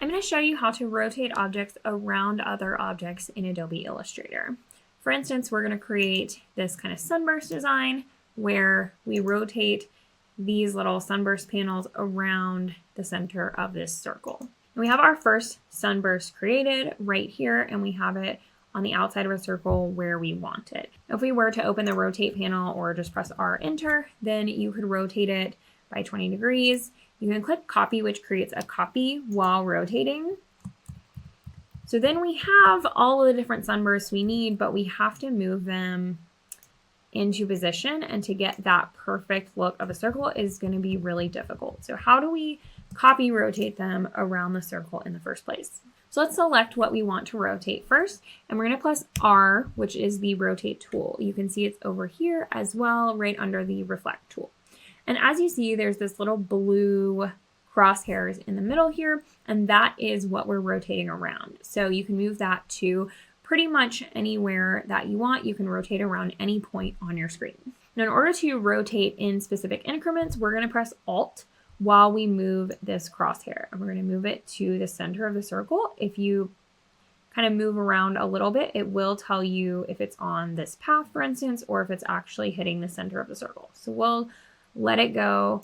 I'm going to show you how to rotate objects around other objects in Adobe Illustrator. For instance, we're going to create this kind of sunburst design where we rotate these little sunburst panels around the center of this circle. And we have our first sunburst created right here, and we have it on the outside of a circle where we want it. If we were to open the rotate panel or just press R enter, then you could rotate it by 20 degrees. You can click copy, which creates a copy while rotating. So then we have all of the different sunbursts we need, but we have to move them into position, and to get that perfect look of a circle is going to be really difficult. So how do we copy rotate them around the circle in the first place? So let's select what we want to rotate first, and we're going to press R, which is the rotate tool. You can see it's over here as well, right under the reflect tool. And as you see, there's this little blue crosshairs in the middle here, and that is what we're rotating around. So you can move that to pretty much anywhere that you want. You can rotate around any point on your screen. Now, in order to rotate in specific increments, we're going to press Alt while we move this crosshair, and we're going to move it to the center of the circle. If you kind of move around a little bit, it will tell you if it's on this path, for instance, or if it's actually hitting the center of the circle. So we'll let it go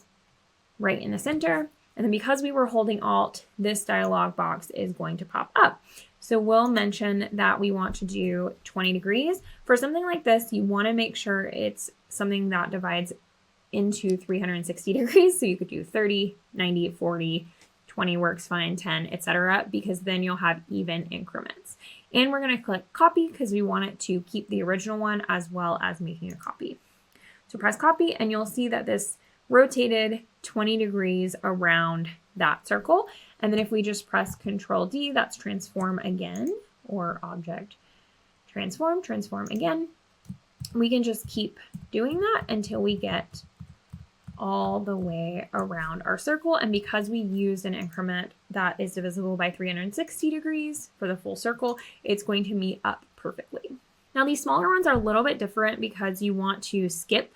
right in the center. And then because we were holding Alt, this dialog box is going to pop up. So we'll mention that we want to do 20 degrees. For something like this, you want to make sure it's something that divides into 360 degrees. So you could do 30, 90, 40, 20 works fine, 10, etc., because then you'll have even increments. And we're going to click copy because we want it to keep the original one as well as making a copy. So press copy, and you'll see that this rotated 20 degrees around that circle. And then if we just press Control D, that's transform again, or object transform again. We can just keep doing that until we get all the way around our circle. And because we used an increment that is divisible by 360 degrees for the full circle, it's going to meet up perfectly. Now these smaller ones are a little bit different because you want to skip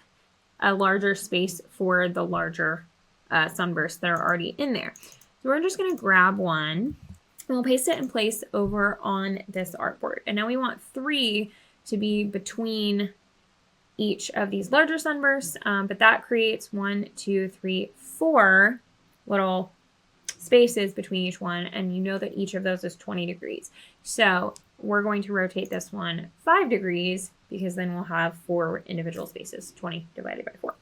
a larger space for the larger sunbursts that are already in there. So we're just going to grab one and we'll paste it in place over on this artboard. And now we want 3 to be between each of these larger sunbursts, but that creates 1, 2, 3, 4 little spaces between each one, and you know that each of those is 20 degrees. So we're going to rotate this one 5 degrees because then we'll have 4 individual spaces, 20 divided by 4.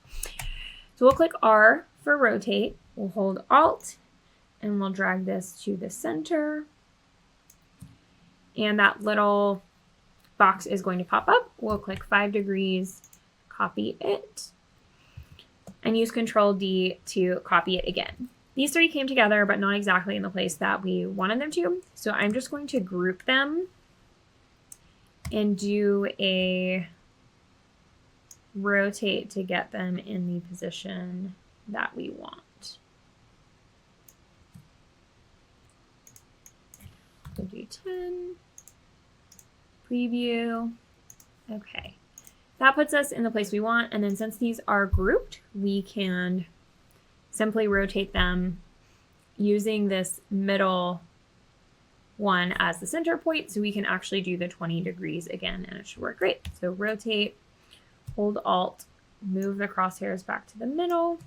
So we'll click R for rotate, we'll hold Alt, and we'll drag this to the center. And that little box is going to pop up. We'll click 5 degrees, copy it, and use Control D to copy it again. These 3 came together, but not exactly in the place that we wanted them to. So I'm just going to group them and do a rotate to get them in the position that we want. We'll do 10, preview. Okay, that puts us in the place we want. And then since these are grouped, we can simply rotate them using this middle one as the center point, so we can actually do the 20 degrees again, and it should work great. So rotate, hold Alt, move the crosshairs back to the middle.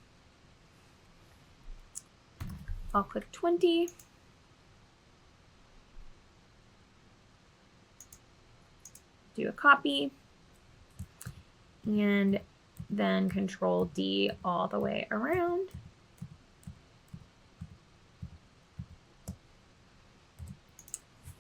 I'll click 20. Do a copy, and then Control D all the way around.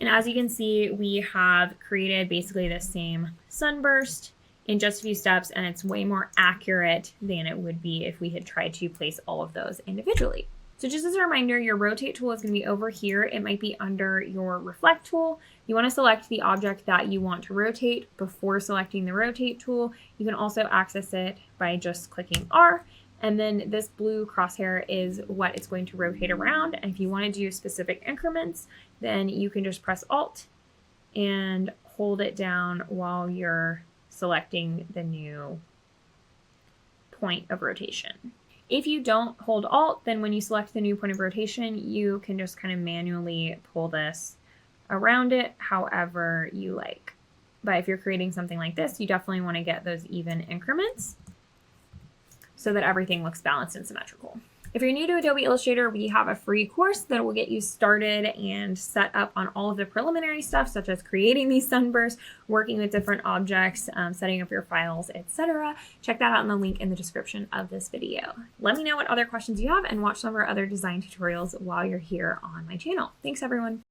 And as you can see, we have created basically the same sunburst in just a few steps, and it's way more accurate than it would be if we had tried to place all of those individually. So just as a reminder, your rotate tool is going to be over here. It might be under your reflect tool. You want to select the object that you want to rotate before selecting the rotate tool. You can also access it by just clicking R. And then this blue crosshair is what it's going to rotate around. And if you want to do specific increments, then you can just press Alt and hold it down while you're selecting the new point of rotation. If you don't hold Alt, then when you select the new point of rotation, you can just kind of manually pull this around it however you like. But if you're creating something like this, you definitely want to get those even increments so that everything looks balanced and symmetrical. If you're new to Adobe Illustrator, we have a free course that will get you started and set up on all of the preliminary stuff, such as creating these sunbursts, working with different objects, setting up your files, etc. Check that out in the link in the description of this video. Let me know what other questions you have and watch some of our other design tutorials while you're here on my channel. Thanks, everyone.